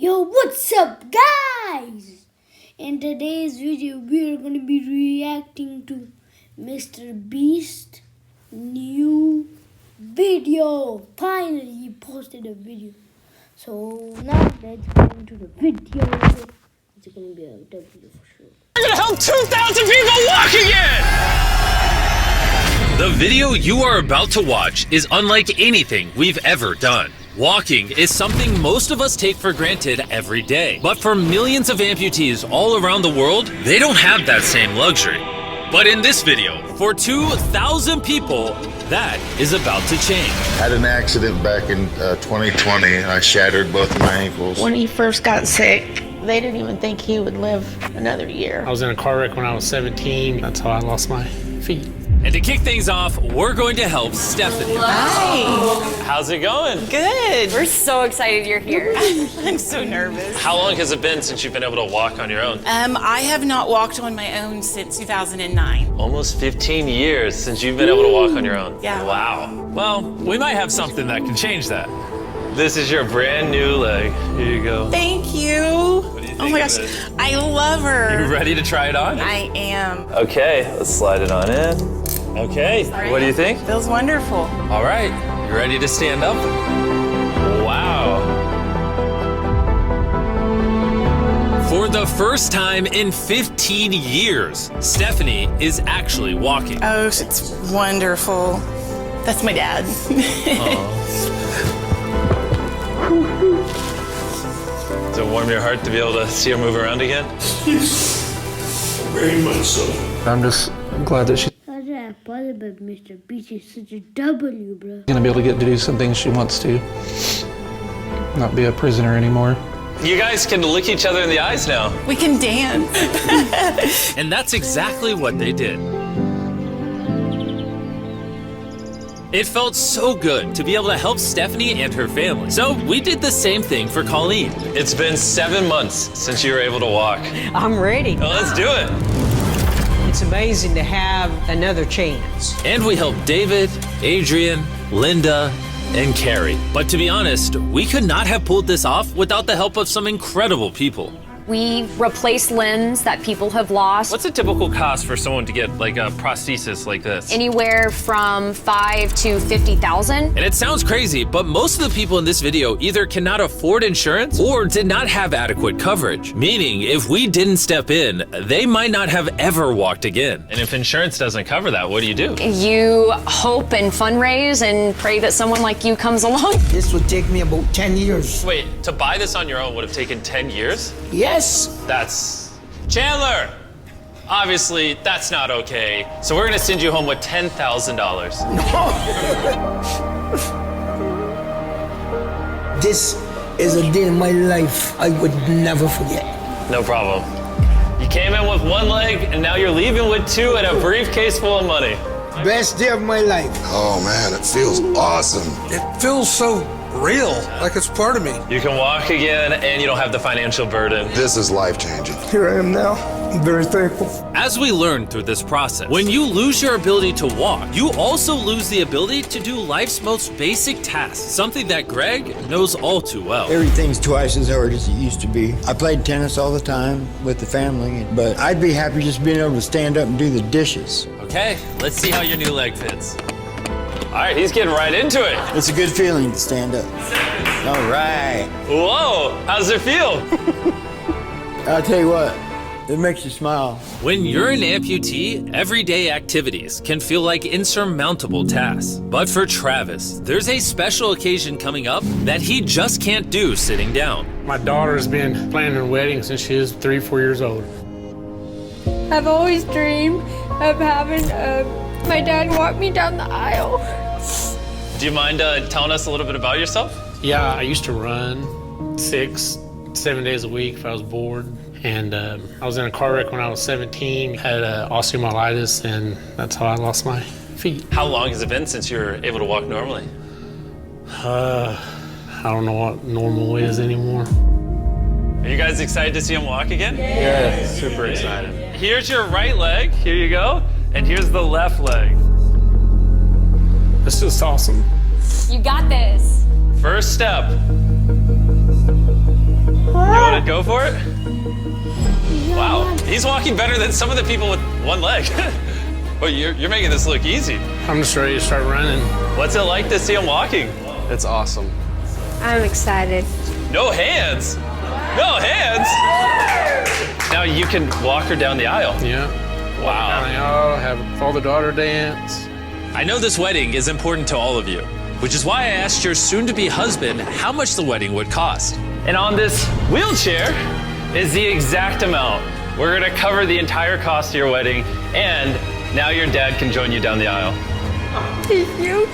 Yo, what's up guys? In today's video we are going to be reacting to Mrbeat's new video. Finally he posted a video. So now let's get into the video. It's going to be a W for sure. We're gonna help 2,000 people walk again! The video you are about to watch is unlike anything we've ever done. Walking is something most of us take for granted every day. But for millions of amputees all around the world, they don't have that same luxury. But in this video, for 2,000 people, that is about to change. I had an accident back in 2020. I shattered both of my ankles. When he first got sick, they didn't even think he would live another year. I was in a car wreck when I was 17. That's how I lost my feet. And to kick things off, we're going to help Stephanie. Hi. How's it going? Good. We're so excited you're here. I'm so nervous. How long has it been since you've been able to walk on your own? I have not walked on my own since 2009. Almost 15 years since you've been able to walk on your own. Yeah. Wow. Well, we might have something that can change that. This is your brand new leg. Here you go. Thank you. What do you think Oh my of gosh, it? I love her. You ready to try it on? I am. Okay, let's slide it on in. Okay, what do you think? Feels wonderful. All right, you ready to stand up? Wow. For the first time in 15 years, Stephanie is actually walking. Oh, it's wonderful. That's my dad. Does it warm your heart to be able to see her move around again? Very much so. I'm just glad that she's How's that possible, Mrbeat is such a W, bro? gonna be able to get to do some things she wants to. Not be a prisoner anymore. You guys can look each other in the eyes now. We can dance. And that's exactly what they did. It felt so good to be able to help Stephanie and her family. So we did the same thing for Colleen. It's been 7 months since you were able to walk. I'm ready. Well, let's do it. It's amazing to have another chance. And we helped David, Adrian, Linda, and Carrie. But to be honest, we could not have pulled this off without the help of some incredible people. We replaced limbs that people have lost. What's a typical cost for someone to get like a prosthesis like this? Anywhere from $5,000 to $50,000. And it sounds crazy, but most of the people in this video either cannot afford insurance or did not have adequate coverage. Meaning, if we didn't step in, they might not have ever walked again. And if insurance doesn't cover that, what do? You hope and fundraise and pray that someone like you comes along. This would take me about 10 years. Wait, to buy this on your own would have taken 10 years? Yes. That's... Chandler! Obviously, that's not okay. So we're gonna send you home with $10,000. This is a day in my life I would never forget. No problem. You came in with one leg, and now you're leaving with two and a briefcase full of money. Best day of my life. Oh man, it feels awesome. It feels so real, like it's part of me. You can walk again, and you don't have the financial burden. This is life-changing. Here I am now. I'm very thankful. As we learned through this process, when you lose your ability to walk, you also lose the ability to do life's most basic tasks, something that Greg knows all too well. Everything's twice as hard as it used to be. I played tennis all the time with the family, but I'd be happy just being able to stand up and do the dishes. Okay, let's see how your new leg fits. All right, he's getting right into it. It's a good feeling to stand up. All right. Whoa, how does it feel? I'll tell you what, it makes you smile. When you're an amputee, everyday activities can feel like insurmountable tasks. But for Travis, there's a special occasion coming up that he just can't do sitting down. My daughter's been planning a wedding since she was 3 or 4 years old. I've always dreamed of having my dad walk me down the aisle. Do you mind telling us a little bit about yourself? Yeah, I used to run 6, 7 days a week if I was bored. And I was in a car wreck when I was 17, had osteomyelitis, and that's how I lost my feet. How long has it been since you were able to walk normally? I don't know what normal is anymore. Are you guys excited to see him walk again? Yeah, super excited. Here's your right leg, here you go, and here's the left leg. It's just awesome. You got this. First step. What? go for it. Wow, he's walking better than some of the people with one leg. But you're making this look easy. I'm just ready to start running. What's it like to see him walking? It's awesome. I'm excited. No hands. No hands. Now you can walk her down the aisle. Yeah. Wow. Down the aisle, have father-daughter dance. I know this wedding is important to all of you, which is why I asked your soon-to-be husband how much the wedding would cost. And on this wheelchair is the exact amount. We're gonna cover the entire cost of your wedding, and now your dad can join you down the aisle. Thank you.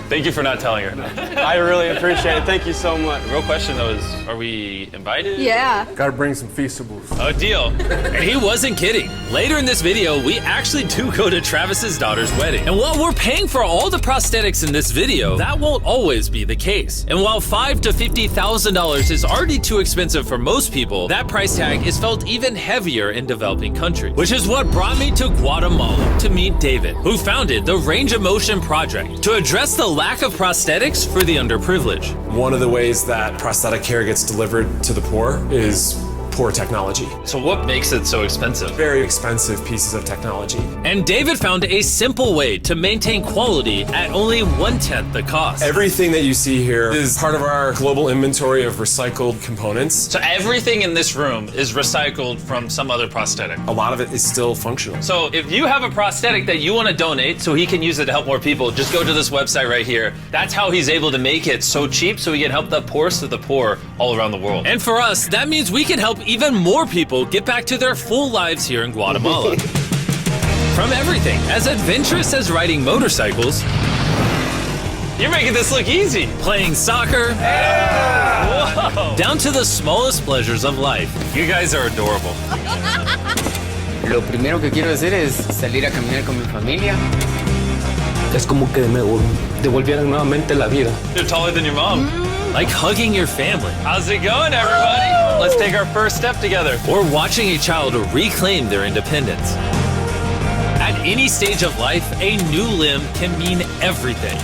Thank you for not telling her. I really appreciate it. Thank you so much. The real question though is, are we invited? Yeah. Gotta bring some Feastables. Oh, deal. And he wasn't kidding. Later in this video, we actually do go to Travis's daughter's wedding. And while we're paying for all the prosthetics in this video, that won't always be the case. And while $5,000 to $50,000 is already too expensive for most people, that price tag is felt even heavier in developing countries. Which is what brought me to Guatemala to meet David, who founded the Range of Motion Project to address the lack of prosthetics for the underprivileged. One of the ways that prosthetic care gets delivered to the poor is poor technology. So what makes it so expensive? Very expensive pieces of technology. And David found a simple way to maintain quality at only 1/10 the cost. Everything that you see here is part of our global inventory of recycled components. So everything in this room is recycled from some other prosthetic. A lot of it is still functional. So if you have a prosthetic that you want to donate so he can use it to help more people, just go to this website right here. That's how he's able to make it so cheap so he can help the poorest of the poor all around the world. And for us, that means we can help even more people get back to their full lives here in Guatemala. From everything as adventurous as riding motorcycles, you're making this look easy. Playing soccer, Whoa. down to the smallest pleasures of life. You guys are adorable. Lo primero que quiero hacer es salir a caminar con mi familia. Es como que me devolvieran nuevamente la vida. You're taller than your mom. Like hugging your family. How's it going, everybody? Let's take our first step together. Or watching a child reclaim their independence. At any stage of life, a new limb can mean everything.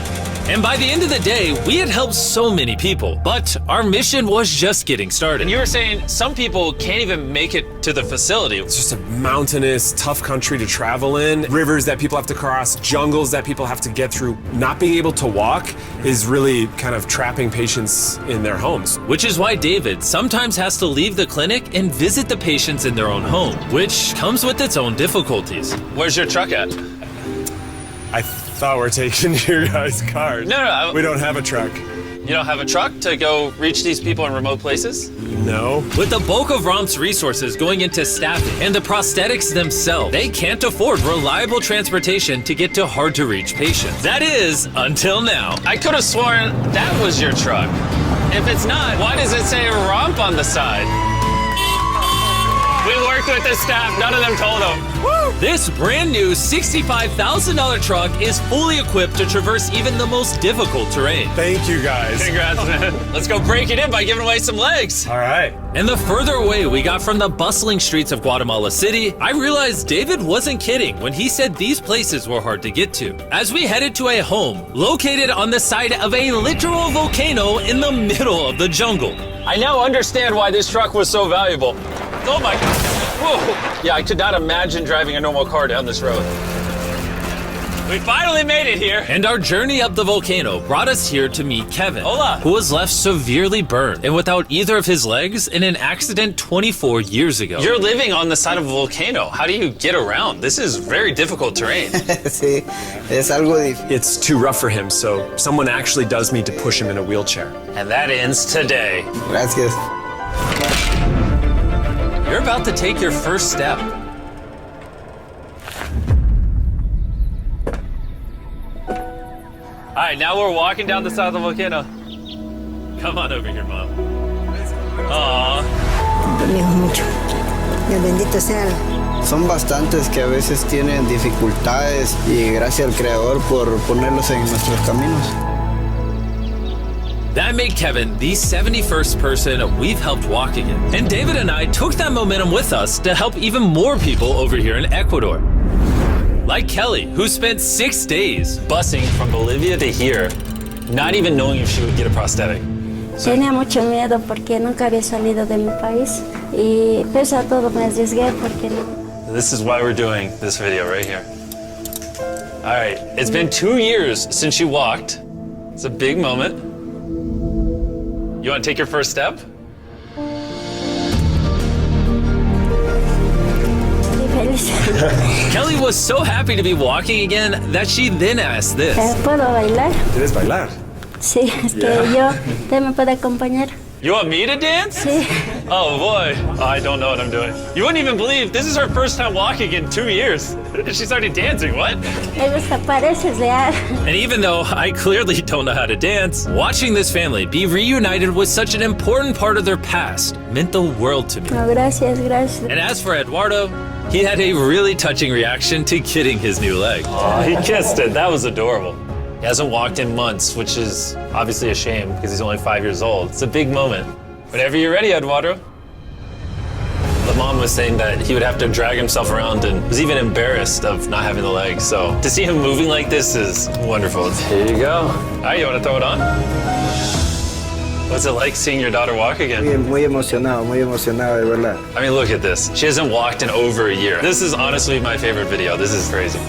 And by the end of the day, we had helped so many people, but our mission was just getting started. And you were saying some people can't even make it to the facility. It's just a mountainous, tough country to travel in. Rivers that people have to cross, jungles that people have to get through. Not being able to walk is really kind of trapping patients in their homes. Which is why David sometimes has to leave the clinic and visit the patients in their own home, which comes with its own difficulties. Where's your truck at? I thought we're taking your guys' cars. No. We don't have a truck. You don't have a truck to go reach these people in remote places? No. With the bulk of ROM's resources going into staffing and the prosthetics themselves, they can't afford reliable transportation to get to hard-to-reach patients. That is, until now. I could have sworn that was your truck. If it's not, why does it say ROMP on the side? We worked with the staff, none of them told them. This brand new $65,000 truck is fully equipped to traverse even the most difficult terrain. Thank you guys. Congrats, man. Let's go break it in by giving away some legs. All right. And the further away we got from the bustling streets of Guatemala City, I realized David wasn't kidding when he said these places were hard to get to. As we headed to a home located on the side of a literal volcano in the middle of the jungle. I now understand why this truck was so valuable. Oh my God. Whoa. Yeah, I could not imagine driving a normal car down this road. We finally made it here. And our journey up the volcano brought us here to meet Kevin, Hola. who was left severely burned and without either of his legs in an accident 24 years ago. You're living on the side of a volcano. How do you get around? This is very difficult terrain. Sí, es algo difícil. It's too rough for him, so someone actually does need to push him in a wheelchair. And that ends today. Gracias. You're about to take your first step. All right, now we're walking down the side of the volcano. Come on over here, Mom. Aww. Mucho. Dios bendito sea. Son bastantes que a veces tienen dificultades y gracias al Creador por ponerlos en nuestros caminos. That made Kevin the 71st person we've helped walk again. And David and I took that momentum with us to help even more people over here in Ecuador. Like Kelly, who spent 6 days busing from Bolivia to here, not even knowing if she would get a prosthetic. Tenía mucho miedo porque nunca había salido de mi país y pese a todo me arriesgué porque no. This is why we're doing this video right here. All right, it's been 2 years since you walked. It's a big moment. You want to take your first step? Kelly was so happy to be walking again that she then asked this. ¿Puedo bailar? ¿Quieres bailar? Sí, es que yo, ¿usted me puede acompañar? You want me to dance? Sí. Oh boy, I don't know what I'm doing. You wouldn't even believe this is her first time walking in 2 years. She started dancing, what? Me gusta, pareces real. And even though I clearly don't know how to dance, watching this family be reunited with such an important part of their past meant the world to me. No, gracias, gracias. And as for Eduardo, he had a really touching reaction to getting his new leg. Oh, he kissed it. That was adorable. He hasn't walked in months, which is obviously a shame because he's only 5 years old. It's a big moment. Whenever you're ready, Eduardo. The mom was saying that he would have to drag himself around and was even embarrassed of not having the leg. So to see him moving like this is wonderful. Here you go. All right, you want to throw it on? What's it like seeing your daughter walk again? Muy emocionado, de verdad. I mean, look at this. She hasn't walked in over a year. This is honestly my favorite video. This is crazy.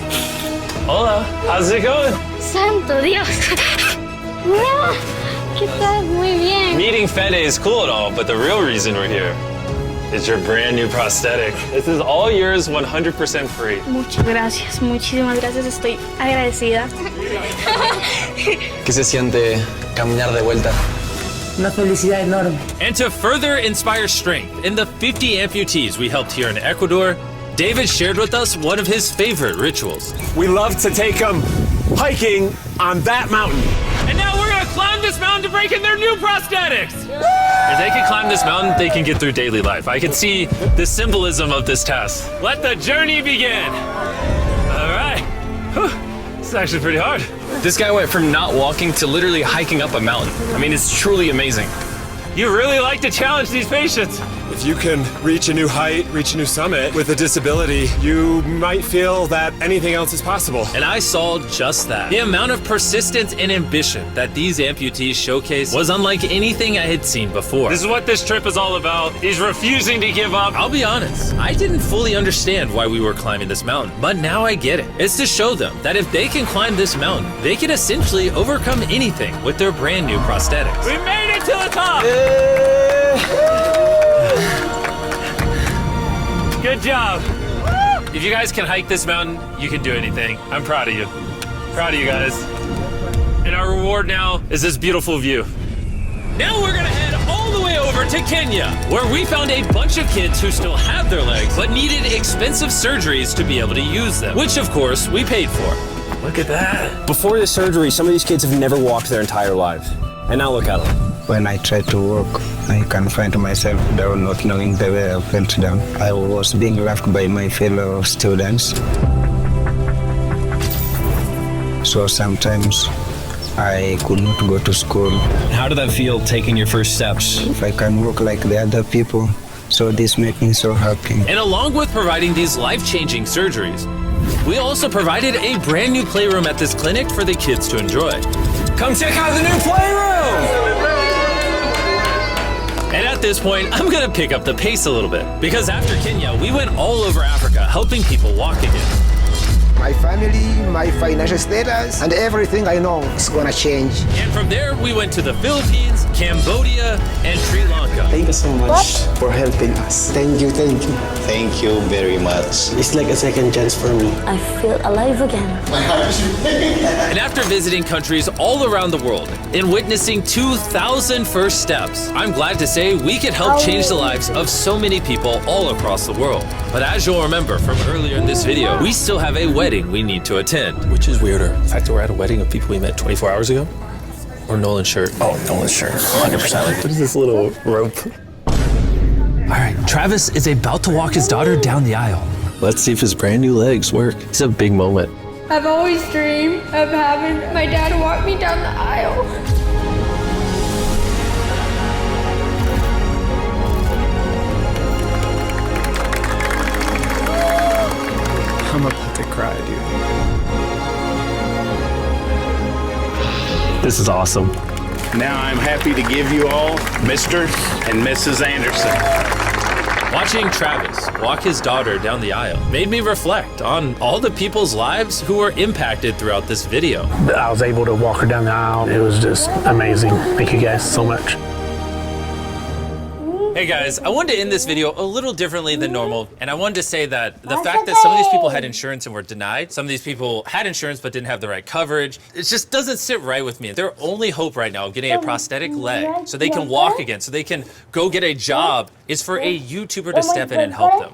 Hola, how's it going? Santo Dios. No, ¿qué tal? Muy bien. Meeting Fede is cool and all, but the real reason we're here is your brand new prosthetic. This is all yours, 100% free. Muchas gracias, muchísimas gracias. Estoy agradecida. ¿Qué se siente caminar de vuelta? Una felicidad enorme. And to further inspire strength in the 50 amputees we helped here in Ecuador, David shared with us one of his favorite rituals. We love to take them hiking on that mountain. And now we're gonna climb this mountain to break in their new prosthetics! If they can climb this mountain, they can get through daily life. I can see the symbolism of this task. Let the journey begin! All right. Whew. This is actually pretty hard. This guy went from not walking to literally hiking up a mountain. I mean, it's truly amazing. You really like to challenge these patients. If you can reach a new height, reach a new summit with a disability, you might feel that anything else is possible. And I saw just that. The amount of persistence and ambition that these amputees showcased was unlike anything I had seen before. This is what this trip is all about. He's refusing to give up. I'll be honest, I didn't fully understand why we were climbing this mountain, but now I get it. It's to show them that if they can climb this mountain, they can essentially overcome anything with their brand new prosthetics. We made it to the top! Good job. If you guys can hike this mountain, you can do anything. I'm proud of you. Proud of you guys. And our reward now is this beautiful view. Now we're gonna head all the way over to Kenya, where we found a bunch of kids who still have their legs, but needed expensive surgeries to be able to use them, which of course we paid for. Look at that. Before the surgery, some of these kids have never walked their entire lives. And now look at them. When I try to walk, I can find myself down, not knowing the way I fell down. I was being laughed by my fellow students. So sometimes I could not go to school. How did that feel, taking your first steps? If I can walk like the other people, so this makes me so happy. And along with providing these life-changing surgeries, we also provided a brand new playroom at this clinic for the kids to enjoy. Come check out the new playroom! And at this point, I'm gonna pick up the pace a little bit, because after Kenya, we went all over Africa helping people walk again. My family, my financial status, and everything I know is gonna change. And from there, we went to the Philippines, Cambodia, and Sri Lanka. Thank you so much for helping us. Thank you, thank you. Thank you very much. It's like a second chance for me. I feel alive again. And after visiting countries all around the world and witnessing 2,000 first steps, I'm glad to say we could help change the lives of so many people all across the world. But as you'll remember from earlier in this video, we still have a wedding we need to attend. Which is weirder, the fact that we're at a wedding of people we met 24 hours ago? Or Nolan's shirt? Oh, Nolan's shirt, 100%. What is this little rope? All right, Travis is about to walk his daughter down the aisle. Let's see if his brand new legs work. It's a big moment. I've always dreamed of having my dad walk me down the aisle. I'm about to cry, dude. This is awesome. Now I'm happy to give you all Mr. and Mrs. Anderson. Watching Travis walk his daughter down the aisle made me reflect on all the people's lives who were impacted throughout this video. I was able to walk her down the aisle. It was just amazing. Thank you guys so much. Hey guys, I wanted to end this video a little differently than normal, and I wanted to say that the fact that some of these people had insurance and were denied, some of these people had insurance but didn't have the right coverage, it just doesn't sit right with me. Their only hope right now of getting a prosthetic leg so they can walk again, so they can go get a job, is for a YouTuber to step in and help them,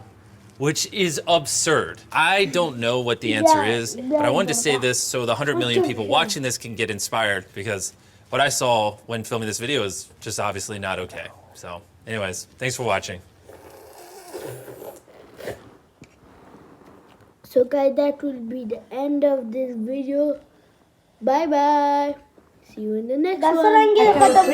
which is absurd. I don't know what the answer is, but I wanted to say this so the 100 million people watching this can get inspired, because what I saw when filming this video is just obviously not okay. So anyways, thanks for watching. So guys, that will be the end of this video. Bye bye. See you in the next one.